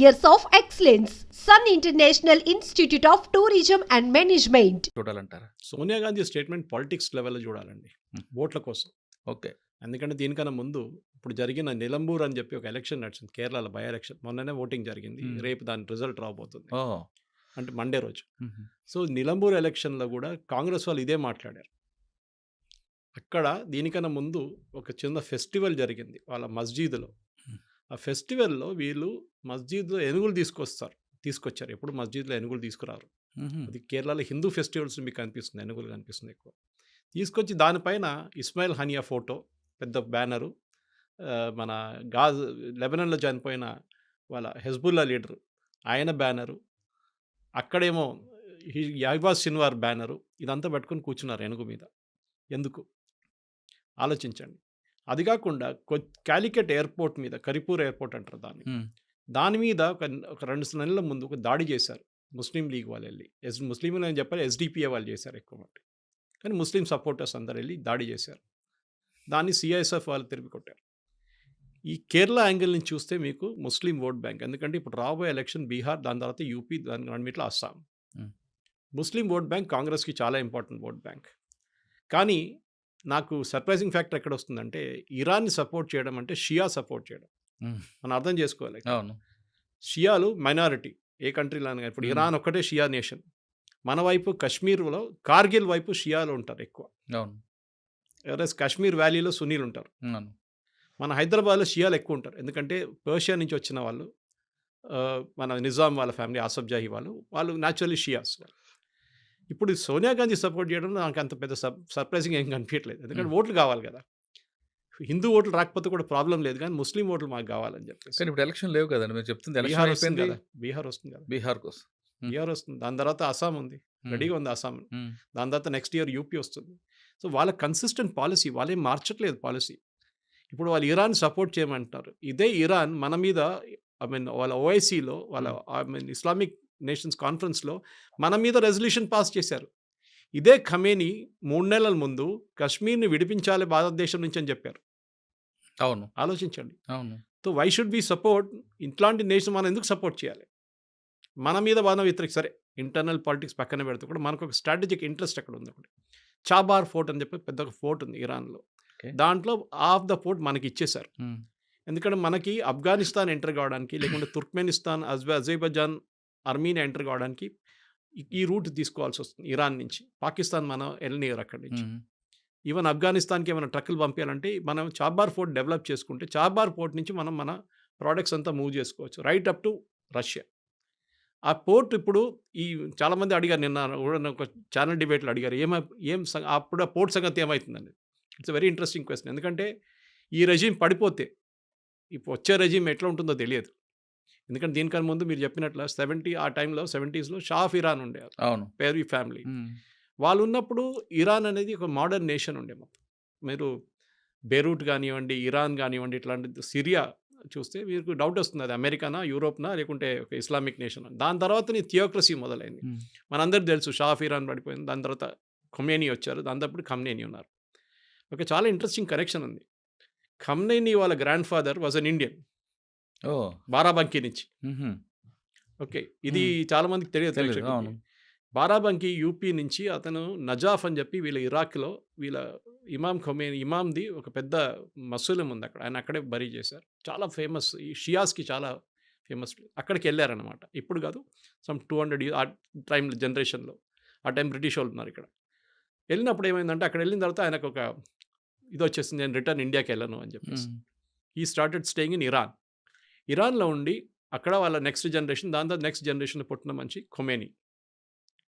years of excellence. Sun International Institute of Tourism and Management. చూడాలంటారా? Sonia Gandhi statement politics లెవెల్లో చూడాలండి, ఓట్ల కోసం. ఓకే. ఎందుకంటే దీనికన్నా ముందు ఇప్పుడు జరిగిన నిలంబూర్ అని చెప్పి ఒక ఎలక్షన్ నడిచింది, కేరళలో బై ఎలక్షన్. మొన్ననే ఓటింగ్ జరిగింది, రేపు దాని రిజల్ట్ రాబోతుంది, ఓ అంటే మండే రోజు. సో నిలంబూర్ ఎలక్షన్లో కూడా కాంగ్రెస్ వాళ్ళు ఇదే మాట్లాడారు. అక్కడ దీనికన్నా ముందు ఒక చిన్న ఫెస్టివల్ జరిగింది వాళ్ళ మస్జిద్లో. ఆ ఫెస్టివల్లో వీళ్ళు మస్జిద్లో ఏనుగులు తీసుకొచ్చారు. ఎప్పుడు మస్జిద్లో ఏనుగులు తీసుకురారు. అది కేరళలో హిందూ ఫెస్టివల్స్ మీకు కనిపిస్తుంది, ఏనుగులు కనిపిస్తుంది ఎక్కువ. తీసుకొచ్చి దానిపైన ఇస్మాయిల్ హనియా ఫోటో, పెద్ద బ్యానరు, మన లెబనాన్లో చనిపోయిన వాళ్ళ హెజ్బుల్లా లీడరు ఆయన బ్యానరు, అక్కడేమో యాబాజ్ సిన్వార్ బ్యానరు, ఇదంతా పట్టుకొని కూర్చున్నారు ఏనుగు మీద. ఎందుకు ఆలోచించండి. అది కాకుండా కాలికట్ ఎయిర్పోర్ట్ మీద, కరిపూర్ ఎయిర్పోర్ట్ అంటారు దాని మీద ఒక 2 నెలల ముందు ఒక దాడి చేశారు ముస్లిం లీగ్ వాళ్ళు వెళ్ళి. ముస్లింలు అని చెప్పాలి, ఎస్డిపిఏ వాళ్ళు చేశారు ఎక్కువ మట్టి, కానీ ముస్లిం సపోర్టర్స్ అందరు వెళ్ళి దాడి చేశారు. దాన్ని సిఐఎస్ఎఫ్ వాళ్ళు తిరిగి కొట్టారు. ఈ కేరళ యాంగిల్ నుంచి చూస్తే మీకు ముస్లిం ఓట్ బ్యాంక్, ఎందుకంటే ఇప్పుడు రాబోయే ఎలక్షన్ బీహార్, దాని తర్వాత యూపీ, దాని రెండిట్లో అస్సాం. ముస్లిం ఓట్ బ్యాంక్ కాంగ్రెస్కి చాలా ఇంపార్టెంట్ ఓట్ బ్యాంక్. కానీ నాకు సర్ప్రైజింగ్ ఫ్యాక్టర్ ఎక్కడ వస్తుందంటే, ఇరాన్ని సపోర్ట్ చేయడం అంటే షియా సపోర్ట్ చేయడం. మనం అర్థం చేసుకోవాలి. అవును, షియాలు మైనారిటీ ఏ కంట్రీలో. ఇప్పుడు ఇరాన్ ఒక్కటే షియా నేషన్. మన వైపు కాశ్మీర్లో, కార్గిల్ వైపు షియాలు ఉంటారు ఎక్కువ. అవును, ఎవరైనా కాశ్మీర్ వ్యాలీలో సున్నీలు ఉంటారు. మన హైదరాబాద్లో షియాలు ఎక్కువ ఉంటారు, ఎందుకంటే పర్షియా నుంచి వచ్చిన వాళ్ళు, మన నిజాం వాళ్ళ ఫ్యామిలీ, ఆసఫ్ జాహీ వాళ్ళు న్యాచురల్లీ షియాస్. ఇప్పుడు సోనియా గాంధీ సపోర్ట్ చేయడం నాకు అంత పెద్ద సర్ప్రైజింగ్ ఏం కనిపించట్లేదు, ఎందుకంటే ఓట్లు కావాలి కదా. హిందూ ఓట్లు రాకపోతే కూడా ప్రాబ్లం లేదు, కానీ ముస్లిం ఓట్లు మాకు కావాలని చెప్పేసి. కానీ ఇప్పుడు ఎలక్షన్ లేవు కదండి, మీరు చెప్తుంది. బీహార్ వస్తుంది కదా, బీహార్ కోసం బీహార్ వస్తుంది. దాని తర్వాత అస్సాం ఉంది, రెడీగా ఉంది అస్సాం. దాని తర్వాత నెక్స్ట్ ఇయర్ యూపీ వస్తుంది. సో వాళ్ళ కన్సిస్టెంట్ పాలసీ, వాళ్ళేం మార్చట్లేదు పాలసీ. ఇప్పుడు వాళ్ళు ఇరాన్ సపోర్ట్ చేయమంటారు. ఇదే ఇరాన్ మన మీద, వాళ్ళ ఓఐసీలో, వాళ్ళ ఇస్లామిక్ నేషన్స్ కాన్ఫరెన్స్లో మన మీద రెజల్యూషన్ పాస్ చేశారు. ఇదే ఖమేనీ 3 నెలల ముందు కశ్మీర్ని విడిపించాలి భారతదేశం నుంచి అని చెప్పారు. అవును, ఆలోచించండి. అవును. So why should be support ఇట్లాంటి నేషన్? మనం ఎందుకు సపోర్ట్ చేయాలి? మన మీద బాగా వ్యతిరేక, సరే ఇంటర్నల్ పాలిటిక్స్ పక్కన పెడితే కూడా మనకు ఒక స్ట్రాటజిక్ ఇంట్రెస్ట్ అక్కడ ఉంది. ఒకటి చాబార్ ఫోర్ట్ అని చెప్పి పెద్ద ఫోర్ట్ ఉంది ఇరాన్లో. దాంట్లో హాఫ్ ద ఫోర్ట్ మనకి ఇచ్చేశారు. ఎందుకంటే మనకి ఆఫ్ఘనిస్తాన్ ఎంటర్ కావడానికి, లేకుంటే తుర్క్మెనిస్తాన్, అజర్బైజాన్, ఆర్మీనియా ఎంటర్ కావడానికి ఈ రూట్ తీసుకోవాల్సి వస్తుంది ఇరాన్ నుంచి. పాకిస్తాన్ మనం వెళ్ళనియరు అక్కడి నుంచి. ఈవెన్ ఆఫ్ఘనిస్తాన్కి ఏమైనా ట్రక్కులు పంపించాలంటే మనం చాబార్ ఫోర్ట్ డెవలప్ చేసుకుంటే, చాబార్ పోర్ట్ నుంచి మనం మన ప్రోడక్ట్స్ అంతా మూవ్ చేసుకోవచ్చు రైట్ అప్ టు రష్యా. ఆ పోర్ట్ ఇప్పుడు చాలామంది అడిగారు, నిన్న ఒక ఛానల్ డిబేట్లో అడిగారు, అప్పుడు ఆ పోర్ట్ సంగతి ఏమవుతుందండి. It's very interesting question. ఎందుకంటే ఈ రెజీమ్ పడిపోతే ఇప్పుడు వచ్చే రెజీమ్ ఎట్లా ఉంటుందో తెలియదు. ఎందుకంటే దీనికన్నా ముందు మీరు చెప్పినట్లు ఆ టైంలో 70s షా ఆఫ్ ఇరాన్ ఉండేవారు. అవును, పేర్వీ ఫ్యామిలీ వాళ్ళు ఉన్నప్పుడు ఇరాన్ అనేది ఒక మోడర్న్ నేషన్ ఉండే. మొత్తం మీరు బెరూట్ కానివ్వండి, ఇరాన్ కానివ్వండి, ఇట్లాంటి సిరియా చూస్తే మీకు డౌట్ వస్తుంది, అది అమెరికానా, యూరోప్నా, లేకుంటే ఒక ఇస్లామిక్ నేషన్. దాని తర్వాత థియోక్రసీ మొదలైంది. మనందరికీ తెలుసు షా ఆఫ్ ఇరాన్ పడిపోయింది, దాని తర్వాత ఖొమేనీ వచ్చారు, దాని తర్వాత ఖమ్నేనీ ఉన్నారు. ఒక చాలా ఇంట్రెస్టింగ్ కనెక్షన్ ఉంది. ఖమ్నేనీ వాళ్ళ grand father was an Indian, Barabanki నుంచి. ఓకే, ఇది చాలా మందికి తెలియదు. బారాబంకీ యూపీ నుంచి, అతను నజాఫ్ అని చెప్పి వీళ్ళ ఇరాక్లో వీళ్ళ ఇమామ్ది ఒక పెద్ద మసూలం ఉంది అక్కడ, ఆయన అక్కడే బరీ చేశారు. చాలా ఫేమస్, ఈ షియాస్కి చాలా ఫేమస్. అక్కడికి వెళ్ళారనమాట. ఇప్పుడు కాదు, సమ్ 200 ఆ టైం జనరేషన్లో. ఆ టైం బ్రిటిష్ వాళ్ళు ఉన్నారు ఇక్కడ. వెళ్ళినప్పుడు ఏమైందంటే, అక్కడ వెళ్ళిన తర్వాత ఆయనకు ఒక ఇది వచ్చేసింది, నేను రిటర్న్ ఇండియాకి వెళ్ళను అని చెప్పేసి. ఈ స్టార్టెడ్ స్టేయింగ్ ఇన్ ఇరాన్లో ఉండి అక్కడ వాళ్ళ నెక్స్ట్ జనరేషన్, దాని తర్వాత నెక్స్ట్ జనరేషన్లో పుట్టిన మనిషి ఖొమేనీ,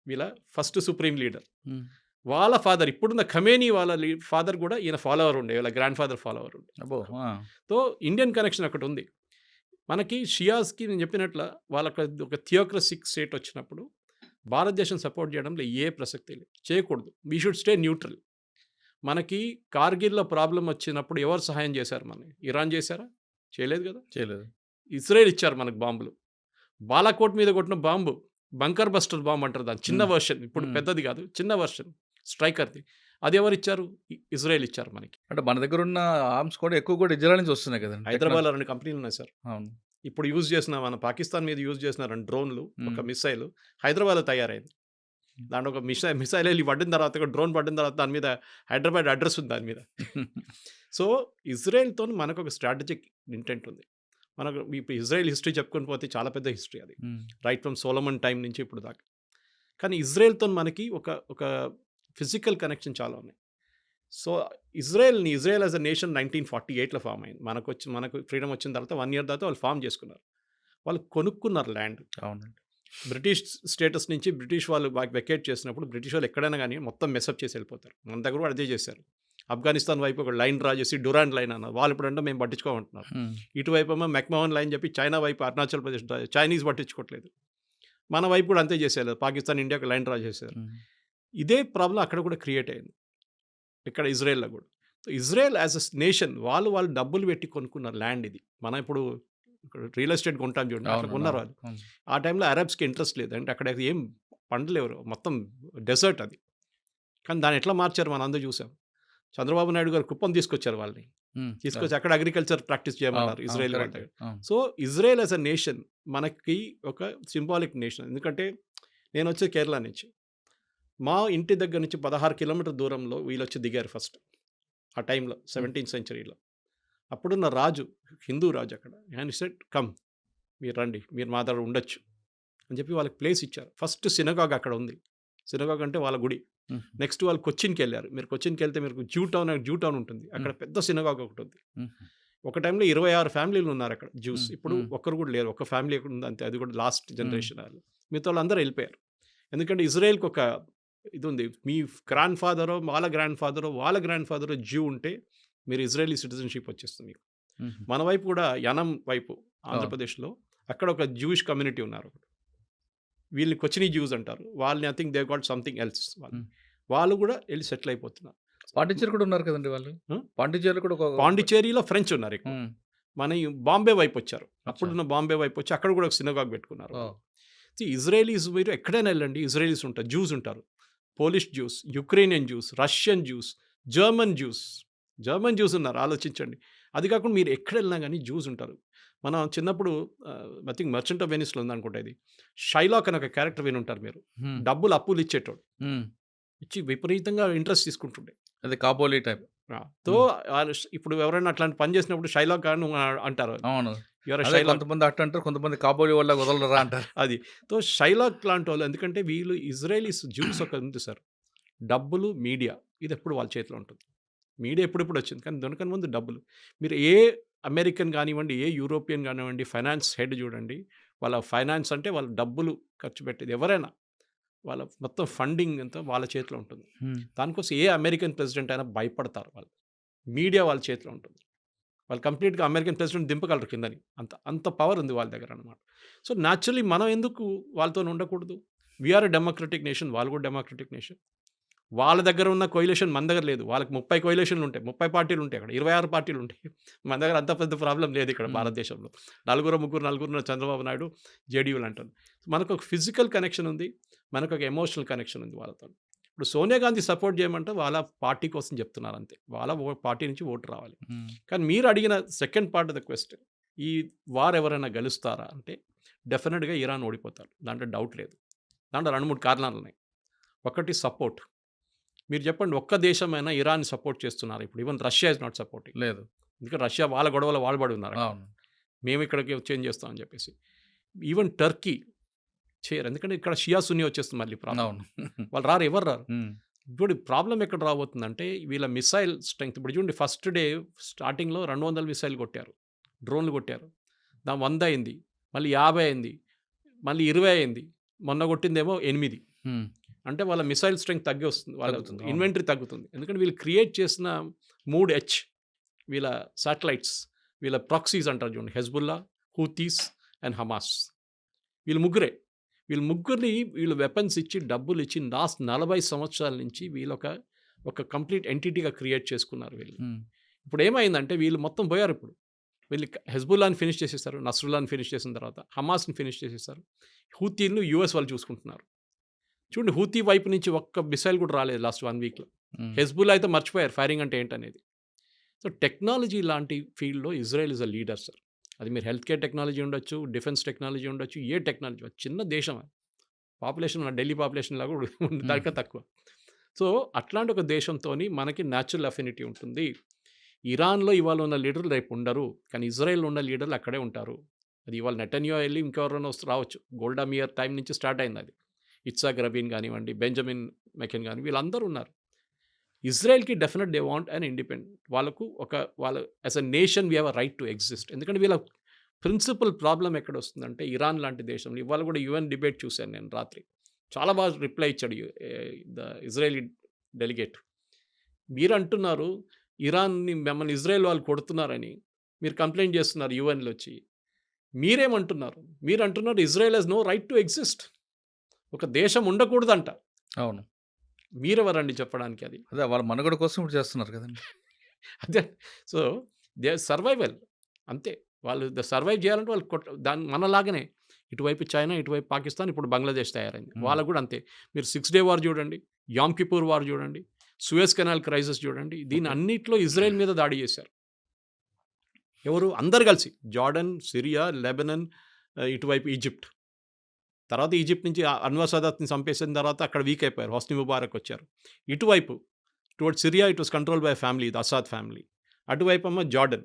వీళ్ళ ఫస్ట్ సుప్రీం లీడర్. వాళ్ళ ఫాదర్, ఇప్పుడున్న ఖమేనీ వాళ్ళ ఫాదర్ కూడా ఈయన ఫాలోవర్ ఉండే, వీళ్ళ గ్రాండ్ ఫాదర్ ఫాలోవర్ ఉండే. సో ఇండియన్ కనెక్షన్ అక్కడ ఉంది మనకి. షియాస్కి నేను చెప్పినట్ల వాళ్ళకి ఒక థియోక్రసిక్ స్టేట్ వచ్చినప్పుడు భారతదేశం సపోర్ట్ చేయడంలో ఏ ప్రసక్తి లేదు, చేయకూడదు. We should stay neutral. మనకి కార్గిల్లో ప్రాబ్లం వచ్చినప్పుడు ఎవరు సహాయం చేశారు? మనకి ఇరాన్ చేశారా? చేయలేదు కదా, చేయలేదు. ఇజ్రాయెల్ ఇచ్చారు మనకు బాంబులు. బాలాకోట్ మీద కొట్టిన బాంబు బంకర్ బస్టర్ బాంబు అంటారు దాన్ని, చిన్న వర్షన్, ఇప్పుడు పెద్దది కాదు, చిన్న వర్షన్ స్ట్రైకర్ది. అది ఎవరు ఇచ్చారు? ఇజ్రాయెల్ ఇచ్చారు మనకి. అంటే మన దగ్గర ఉన్న ఆర్మ్స్ కూడా ఎక్కువ కూడా ఇజ్రాయెల్ నుంచి వస్తున్నాయి కదండి. హైదరాబాద్లో 2 కంపెనీలు ఉన్నాయి సార్. అవును, ఇప్పుడు యూజ్ చేసిన మన పాకిస్తాన్ మీద యూజ్ చేసిన 2 డ్రోన్లు, ఒక మిసైల్ హైదరాబాద్‌లో తయారైంది. దాంట్లో ఒక మిసైల్ వెళ్ళి పడిన తర్వాత, ఒక డ్రోన్ పడిన తర్వాత దాని మీద హైదరాబాద్ అడ్రస్ ఉంది దాని మీద. సో, ఇజ్రాయెల్‌తోని మనకొక స్ట్రాటజిక్ ఇంటెంట్ ఉంది. మనకు ఇప్పుడు ఇజ్రాయెల్ హిస్టరీ చెప్పుకొని పోతే చాలా పెద్ద హిస్టరీ అది. రైట్ ఫ్రమ్ సోలమన్ టైం నుంచి ఇప్పుడు దాకా. కానీ ఇజ్రాయెల్‌తోని మనకి ఒక ఫిజికల్ కనెక్షన్ చాలా ఉన్నాయి. So, Israel as a nation 1948లో ఫార్మ్ అయింది. మనకు ఫ్రీడమ్ వచ్చిన తర్వాత 1 ఇయర్ తర్వాత వాళ్ళు ఫార్మ్ చేసుకున్నారు. వాళ్ళు కొనుక్కున్నారు ల్యాండ్. అవునండి. బ్రిటిష్ స్టేటస్ నుంచి బ్రిటిష్ వాళ్ళు వెకేట్ చేసినప్పుడు బ్రిటిష్ వాళ్ళు ఎక్కడైనా కానీ మొత్తం మెసప్ చేసి వెళ్ళిపోతారు. మన దగ్గర కూడా అదే చేశారు. ఆఫ్ఘనిస్తాన్ వైపు ఒక లైన్ డ్రా చేసి డురాండ్ లైన్ అన్నారు. వాళ్ళు ఇప్పుడంటే మేము పట్టించుకోమంటున్నారు. ఇటువైపు ఏమో మెక్మోహన్ లైన్ చెప్పి చైనా వైపు అరుణాచల్ ప్రదేశ్ చైనీస్ పట్టించుకోవట్లేదు. మన వైపు కూడా అంతే చేసేయాలి. పాకిస్తాన్ ఇండియాకి లైన్ డ్రా చేశారు. ఇదే ప్రాబ్లం అక్కడ కూడా క్రియేట్ అయింది, ఇక్కడ ఇజ్రాయెల్లో కూడా. ఇజ్రాయెల్ యాజ్ అ నేషన్ వాళ్ళు డబ్బులు పెట్టి కొనుక్కున్నారు ల్యాండ్. ఇది మనం ఇప్పుడు రియల్ ఎస్టేట్ కొంటాం చూడండి, అట్లా కొన్నారు వాళ్ళు. ఆ టైంలో అరబ్స్కి ఇంట్రెస్ట్ లేదు, అంటే అక్కడ ఏం పంటలు ఎవరు, మొత్తం డెజర్ట్ అది. కానీ దాన్ని ఎట్లా మార్చారు మనం అందరూ చూసాం. చంద్రబాబు నాయుడు గారు కుప్పం తీసుకొచ్చారు వాళ్ళని, తీసుకొచ్చి అక్కడ అగ్రికల్చర్ ప్రాక్టీస్ చేయమన్నారు ఇజ్రాయెల్ వాళ్ళ దగ్గర. So Israel as a nation మనకి ఒక సింబాలిక్ నేషన్. ఎందుకంటే నేను వచ్చే కేరళ నుంచి, మా ఇంటి దగ్గర నుంచి 16 కిలోమీటర్ దూరంలో వీళ్ళు వచ్చి దిగారు ఫస్ట్ ఆ టైంలో 17th సెంచరీలో. అప్పుడున్న రాజు, హిందూ రాజు అక్కడ, ఆయన సెట్ కమ్, మీరు రండి, మీరు మా దగ్గర ఉండొచ్చు అని చెప్పి వాళ్ళకి ప్లేస్ ఇచ్చారు. ఫస్ట్ సినగాగ్ అక్కడ ఉంది. సినగాగ్ అంటే వాళ్ళ గుడి. నెక్స్ట్ వాళ్ళు కొచ్చిన్కి వెళ్ళారు. మీరు కొచ్చిన్కి వెళ్తే మీరు జూ టౌన్ ఉంటుంది, అక్కడ పెద్ద సినగాగ్ ఒకటి ఉంది. ఒక టైంలో 26 ఫ్యామిలీలు ఉన్నారు అక్కడ జ్యూస్. ఇప్పుడు ఒక్కరు కూడా లేరు, ఒక ఫ్యామిలీ ఎక్కడ ఉంది అంతే, అది కూడా లాస్ట్ జనరేషన్ వాళ్ళు. మిగతా వాళ్ళందరూ వెళ్ళిపోయారు. ఎందుకంటే ఇజ్రాయెల్కి ఒక ఇది ఉంది, మీ గ్రాండ్ ఫాదరో వాళ్ళ గ్రాండ్ ఫాదరో జ్యూ ఉంటే మీరు ఇజ్రాయలీ సిటిజన్షిప్ వచ్చేస్తుంది మీకు. మన వైపు కూడా యనం వైపు ఆంధ్రప్రదేశ్లో అక్కడ ఒక జూయిష్ కమ్యూనిటీ ఉన్నారు. వీళ్ళని కొచ్చినీ జ్యూస్ అంటారు. వాళ్ళని I think they got something else. వాళ్ళు కూడా వెళ్ళి సెటిల్ అయిపోతున్నారు. పాండిచేరి కూడా ఉన్నారు కదండి వాళ్ళు. పాండిచేరిలో ఫ్రెంచ్ ఉన్నారు ఎక్కువ. మన బాంబే వైపు వచ్చారు. అప్పుడున్న బాంబే వైపు వచ్చి అక్కడ కూడా ఒక సినగాగ్ పెట్టుకున్నారు. ఇజ్రాయలీస్ మీరు ఎక్కడైనా వెళ్ళండి, ఇజ్రాయలీస్ ఉంటారు, జ్యూస్ ఉంటారు. Polish juice, Ukrainian juice, Russian juice, German juice ఉన్నారు. ఆలోచించండి. అది కాకుండా మీరు ఎక్కడ వెళ్ళినా కానీ జ్యూస్ ఉంటారు. మనం చిన్నప్పుడు ఐ థింక్ మర్చెంట్ ఆఫ్ వెనిస్లో ఉందనుకుంటా, ఇది షైలాక్ అని ఒక క్యారెక్టర్ విని ఉంటారు మీరు. డబ్బులు అప్పులు ఇచ్చేటోడు, ఇచ్చి విపరీతంగా ఇంట్రెస్ట్ తీసుకుంటుండే, అది కాబోలీ టైప్. తో ఇప్పుడు ఎవరైనా అట్లాంటి పని చేసినప్పుడు షైలాక్ అని అంటారు. అవును, కొంతమంది అట్లా అంటారు, కొంతమంది కాబోలీ వల్ల వదలరా అంటారు. అది తో షైలాక్ లాంటి వాళ్ళు. ఎందుకంటే వీళ్ళు ఇజ్రాయలీస్ జ్యూస్ ఒక ఉంది సార్, డబ్బులు, మీడియా, ఇది ఎప్పుడు వాళ్ళ చేతిలో ఉంటుంది. మీడియా ఎప్పుడెప్పుడు వచ్చింది, కానీ దానికన్నా ముందు డబ్బులు. మీరు ఏ అమెరికన్ కానివ్వండి, ఏ యూరోపియన్ కానివ్వండి, ఫైనాన్స్ హెడ్ చూడండి, వాళ్ళ ఫైనాన్స్ అంటే వాళ్ళ డబ్బులు ఖర్చు పెట్టేది ఎవరైనా, వాళ్ళ మొత్తం ఫండింగ్ అంతా వాళ్ళ చేతిలో ఉంటుంది. దానికోసం ఏ అమెరికన్ ప్రెసిడెంట్ అయినా భయపడతారు. వాళ్ళు మీడియా వాళ్ళ చేతిలో ఉంటుంది. వాళ్ళు కంప్లీట్గా అమెరికన్ ప్రెసిడెంట్ దింపగలరు కిందని, అంత పవర్ ఉంది వాళ్ళ దగ్గర అనమాట. సో న్యాచురలీ మనం ఎందుకు వాళ్ళతో ఉండకూడదు? వీఆర్ ఎ డెమోక్రటిక్ నేషన్, వాళ్ళు కూడా డెమోక్రటిక్ నేషన్. వాళ్ళ దగ్గర ఉన్న కోయిలేషన్ మన దగ్గర లేదు. వాళ్ళకి 30 కోయిలేషన్లు ఉంటాయి, 30 పార్టీలు ఉంటాయి, అక్కడ 26 పార్టీలు ఉంటాయి. మన దగ్గర అంత పెద్ద ప్రాబ్లం లేదు ఇక్కడ భారతదేశంలో. నలుగురు చంద్రబాబు నాయుడు జేడీయూలు అంటారు. మనకు ఒక ఫిజికల్ కనెక్షన్ ఉంది, మనకు ఒక ఎమోషనల్ కనెక్షన్ ఉంది వాళ్ళతో. ఇప్పుడు సోనియా గాంధీ సపోర్ట్ చేయమంటే వాళ్ళ పార్టీ కోసం చెప్తున్నారు అంతే, వాళ్ళ పార్టీ నుంచి ఓటు రావాలి. కానీ మీరు అడిగిన second part of the question, ఈ వార్ ఎవరైనా గెలుస్తారా అంటే డెఫినెట్గా ఇరాన్ ఓడిపోతారు, దాంట్లో డౌట్ లేదు. దాంట్లో 2-3 కారణాలు ఉన్నాయి. ఒకటి సపోర్ట్. మీరు చెప్పండి, ఒక్క దేశమైనా ఇరాన్ సపోర్ట్ చేస్తున్నారు ఇప్పుడు? Even Russia is not supporting. లేదు, ఎందుకంటే రష్యా వాళ్ళ గొడవలో వాళ్ళు పడి ఉన్నారు, మేము ఇక్కడికి చేంజ్ చేస్తామని చెప్పేసి. ఈవెన్ టర్కీ చేయరు, ఎందుకంటే ఇక్కడ షియా సున్నీ వచ్చేస్తుంది మళ్ళీ ప్రాబ్లం. వాళ్ళు రారు, ఎవరు రారు. ఇప్పుడు ప్రాబ్లం ఎక్కడ రాబోతుందంటే వీళ్ళ మిసైల్ స్ట్రెంగ్త్. ఇప్పుడు చూడండి, ఫస్ట్ డే స్టార్టింగ్లో 200 మిసైల్ కొట్టారు, డ్రోన్లు కొట్టారు. దాని 100 అయింది, మళ్ళీ 50 అయింది, మళ్ళీ 20 అయింది, మొన్న కొట్టిందేమో 8. అంటే వాళ్ళ మిసైల్ స్ట్రెంగ్త్ తగ్గి వస్తుంది, వాళ్ళ ఇన్వెంటరీ తగ్గుతుంది. ఎందుకంటే వీళ్ళు క్రియేట్ చేసిన 3H వీళ్ళ శాటిలైట్స్, వీళ్ళ ప్రాక్సీస్ అంటారు చూడండి, హెజ్బుల్లా, హూతీస్ అండ్ హమాస్. వీళ్ళు ముగ్గురిని వీళ్ళు వెపన్స్ ఇచ్చి, డబ్బులు ఇచ్చి లాస్ట్ 40 సంవత్సరాల నుంచి వీళ్ళు ఒక కంప్లీట్ ఎంటిటీగా క్రియేట్ చేసుకున్నారు వీళ్ళు. ఇప్పుడు ఏమైందంటే వీళ్ళు మొత్తం పోయారు. ఇప్పుడు వీళ్ళు హెజ్బుల్లాని ఫినిష్ చేసేస్తారు, నస్రుల్లాని ఫినిష్ చేసిన తర్వాత హమాస్ని ఫినిష్ చేసేస్తారు. హూతీలను యూఎస్ వాళ్ళు చూసుకుంటున్నారు. చూడండి, హూతీ వైపు నుంచి ఒక్క మిసైల్ కూడా రాలేదు లాస్ట్ 1 వీక్లో. హెజ్బుల్లా అయితే మర్చిపోయారు ఫైరింగ్ అంటే ఏంటనేది. సో టెక్నాలజీ లాంటి ఫీల్డ్లో Israel is a leader sir. అది మీరు హెల్త్ కేర్ టెక్నాలజీ ఉండొచ్చు, డిఫెన్స్ టెక్నాలజీ ఉండొచ్చు, ఏ టెక్నాలజీ చిన్న దేశం అది. పాపులేషన్ మన ఢిల్లీ పాపులేషన్ లాగా దానికన్నా తక్కువ. సో అట్లాంటి ఒక దేశంతోని మనకి న్యాచురల్ అఫినిటీ ఉంటుంది. ఇరాన్లో ఇవాళ ఉన్న లీడర్లు రేపు ఉండరు, కానీ ఇజ్రాయెల్ ఉన్న లీడర్లు అక్కడే ఉంటారు. అది ఇవాళ నెటన్యాహు వెళ్ళి ఇంకెవరైనా రావచ్చు. గోల్డా మియర్ టైం నుంచి స్టార్ట్ అయింది అది. ఇట్సాక్ రబీన్ కానివ్వండి, బెంజమిన్ మెకెన్ కానీ వీళ్ళందరూ ఉన్నారు. ఇజ్రాయెల్కి definite they want and independent. వాళ్ళ as a nation we have a right to exist. ఎందుకంటే వీళ్ళ ప్రిన్సిపల్ ప్రాబ్లం ఎక్కడ వస్తుందంటే ఇరాన్ లాంటి దేశంలో ఇవాళ కూడా యుఎన్ డిబేట్ చూశాను నేను రాత్రి. చాలా బాగా రిప్లై ఇచ్చాడు ద ఇజ్రాయలీ డెలిగేట్. మీరు అంటున్నారు ఇరాన్ని మిమ్మల్ని ఇజ్రాయెల్ వాళ్ళు కొడుతున్నారని మీరు కంప్లైంట్ చేస్తున్నారు యుఎన్లో వచ్చి. మీరేమంటున్నారు? మీరు అంటున్నారు Israel has no right to exist. ఒక దేశం ఉండకూడదంట. అవును. మీరెవరండి చెప్పడానికి అది? అదే వాళ్ళ మనుగడ కోసం ఇప్పుడు చేస్తున్నారు కదండి. అదే. సో దే సర్వైవల్ అంతే. వాళ్ళు సర్వైవ్ చేయాలంటే వాళ్ళు దాన్ని మనలాగానే ఇటువైపు చైనా, ఇటువైపు పాకిస్తాన్, ఇప్పుడు బంగ్లాదేశ్ తయారైంది. వాళ్ళకు కూడా అంతే. మీరు 6 Day వార్ చూడండి, యామ్ కిపూర్ వార్ చూడండి, సూయజ్ కెనాల్ క్రైసిస్ చూడండి. దీని అన్నిట్లో ఇజ్రాయెల్ మీద దాడి చేశారు. ఎవరు? అందరు కలిసి. జార్డన్, సిరియా, లెబనన్, ఇటువైపు ఈజిప్ట్. తర్వాత ఈజిప్ట్ నుంచి అన్వర్ సదాత్ని చంపేసిన తర్వాత అక్కడ వీక్ అయిపోయారు. హోస్ని ముబారక్ వచ్చారు. ఇటువైపు towards Syria it was control by family, the Assad family. అటువైపు అమ్మ జార్డన్,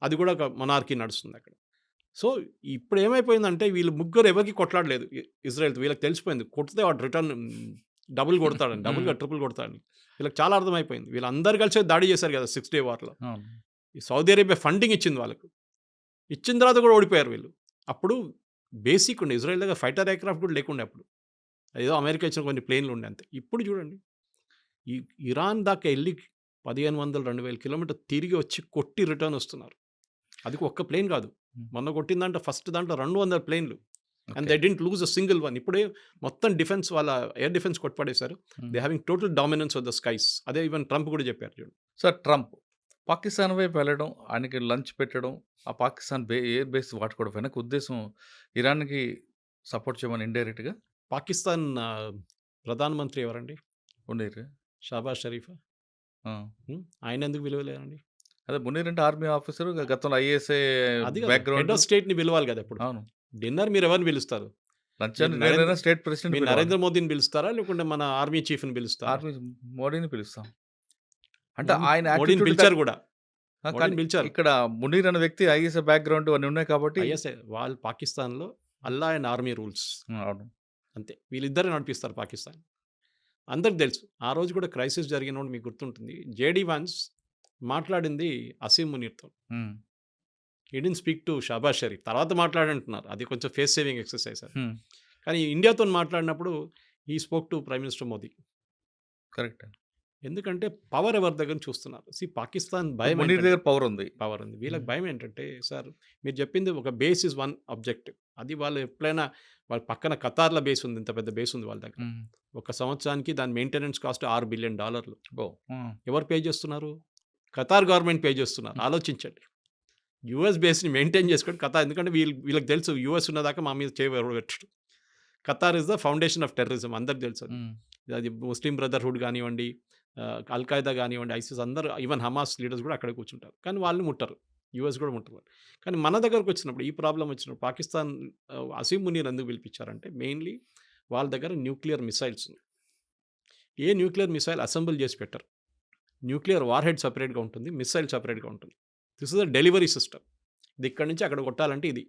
అది కూడా ఒక మొనార్కీ నడుస్తుంది అక్కడ. సో ఇప్పుడు ఏమైపోయిందంటే వీళ్ళు ముగ్గురు ఎవరికి కొట్లాడలేదు ఇజ్రాయెల్తో. వీళ్ళకి తెలిసిపోయింది కొడితే వాడు రిటర్న్ డబుల్ కొడతాడని, డబుల్గా ట్రిపుల్ కొడతాడని వీళ్ళకి చాలా అర్థమైపోయింది. వీళ్ళందరూ కలిసి దాడి చేశారు కదా 6 Day వార్లో. ఈ సౌదీ అరేబియా ఫండింగ్ ఇచ్చింది వాళ్ళకు. ఇచ్చిన తర్వాత కూడా ఓడిపోయారు వీళ్ళు. అప్పుడు బేసిక్ ఉండే ఇజ్రాయెల్ దగ్గర ఫైటర్ ఎయిర్క్రాఫ్ట్ కూడా లేకుండే అప్పుడు. ఏదో అమెరికా ఇచ్చిన కొన్ని ప్లేన్లు ఉండే అంతే. ఇప్పుడు చూడండి ఈ ఇరాన్ దాకా వెళ్ళి 1500-2000 కిలోమీటర్ తిరిగి వచ్చి కొట్టి రిటర్న్ వస్తున్నారు. అది ఒక్క ప్లేన్ కాదు. మొన్న కొట్టిందంటే ఫస్ట్ దాంట్లో 200 ప్లేన్లు. And they didn't lose a single one. ఇప్పుడే మొత్తం డిఫెన్స్ వాళ్ళ ఎయిర్ డిఫెన్స్ కొట్టుపడేశారు. They having total dominance of the skies. అదే ఈవెన్ ట్రంప్ కూడా చెప్పారు చూడండి. సార్ ట్రంప్ పాకిస్తాన్ వైపు వెళ్ళడం, ఆయనకి లంచ్ పెట్టడం, ఆ పాకిస్తాన్ ఎయిర్ బేస్ వాడుకోవడం వెనక ఉద్దేశం ఇరాన్కి సపోర్ట్ చేయమని ఇండైరెక్ట్గా. పాకిస్తాన్ ప్రధానమంత్రి ఎవరండి? ఉండేరు షాబాజ్ షరీఫా. ఆయన ఎందుకు విలువలేరండి? అదే మునీర్ అంటే ఆర్మీ ఆఫీసర్, గతంలో ఐఏఎస్ఐ అది బ్యాక్గ్రౌండ్. హెడ్ ఆఫ్ స్టేట్ని పిలవాలి కదా. ఇప్పుడు అవును. డిన్నర్ మీరు ఎవరిని పిలుస్తారు? లంచ్ మీరు స్టేట్ ప్రెసిడెంట్ మీరు నరేంద్ర మోదీని పిలుస్తారా, లేకుంటే మన ఆర్మీ చీఫ్ని పిలుస్తారా? ఆర్మీ మోడీని పిలుస్తాం. అంటే ఆయన మోడీని attitude పిలిచారు కూడా. కానీ మోడీని పిలిచారు. ఇక్కడ మునీర్ అనే వ్యక్తి ఐఏఎస్ఐ బ్యాక్గ్రౌండ్ అన్నీ ఉన్నాయి కాబట్టి. ఐఎస్ఐ వాళ్ళు పాకిస్తాన్లో అల్లా అండ్ ఆర్మీ రూల్స్ అవును. అంతే. వీళ్ళిద్దరే నడిపిస్తారు పాకిస్తాన్. అందరికి తెలుసు. ఆ రోజు కూడా క్రైసిస్ జరిగినప్పుడు మీకు గుర్తుంటుంది. జేడీ వాన్స్ మాట్లాడింది అసీం మునీర్తో. He didn't speak to Shahbaz Sharif. తర్వాత మాట్లాడంటున్నారు. అది కొంచెం ఫేస్ సేవింగ్ ఎక్సర్సైజ్ అది. కానీ ఇండియాతో మాట్లాడినప్పుడు ఈ spoke to prime minister Modi. Correct. ఎందుకంటే పవర్ ఎవరి దగ్గర చూస్తున్నారు. పాకిస్తాన్ భయం మునీర్ దగ్గర పవర్ ఉంది. వీళ్ళకి భయం ఏంటంటే, సార్ మీరు చెప్పింది ఒక బేస్ ఇస్ వన్ ఆబ్జెక్టివ్. అది వాళ్ళు ఎప్పుడైనా వాళ్ళ పక్కన ఖతార్ల బేస్ ఉంది, ఇంత పెద్ద బేస్ ఉంది వాళ్ళ దగ్గర. ఒక సంవత్సరానికి దాని మెయింటెనెన్స్ కాస్ట్ $6 బిలియన్. ఎవరు పే చేస్తున్నారు? ఖతార్ గవర్నమెంట్ పే చేస్తున్నారు. ఆలోచించండి. యూఎస్ బేస్ని మెయింటైన్ చేసుకోండి ఖతార్. ఎందుకంటే వీళ్ళకి తెలుసు యూఎస్ ఉన్నదాకా మా మీద చేయబెట్టడు. Qatar is the foundation of terrorism. అందరికి తెలుసు. అది ముస్లిం బ్రదర్హుడ్ కానివ్వండి, అల్ఖాయిదా కానివ్వండి, ఐసిస్, అందరూ ఈవెన్ హమాస్ లీడర్స్ కూడా అక్కడే కూర్చుంటారు. కానీ వాళ్ళు ముట్టరు. యూఎస్ కూడా ముట్టరు. కానీ మన దగ్గరకు వచ్చినప్పుడు ఈ ప్రాబ్లం వచ్చినప్పుడు పాకిస్తాన్ అసీం మునీర్ ఎందుకు పిలిపించారంటే, మెయిన్లీ వాళ్ళ దగ్గర న్యూక్లియర్ మిసైల్స్ ఉన్నాయి. ఏ న్యూక్లియర్ మిసైల్ అసెంబుల్ చేసి పెట్టరు. న్యూక్లియర్ వార్ హెడ్ సపరేట్గా ఉంటుంది, మిసైల్ సపరేట్గా ఉంటుంది. This is the delivery system. ఇది ఇక్కడి నుంచి అక్కడ కొట్టాలంటే ఇది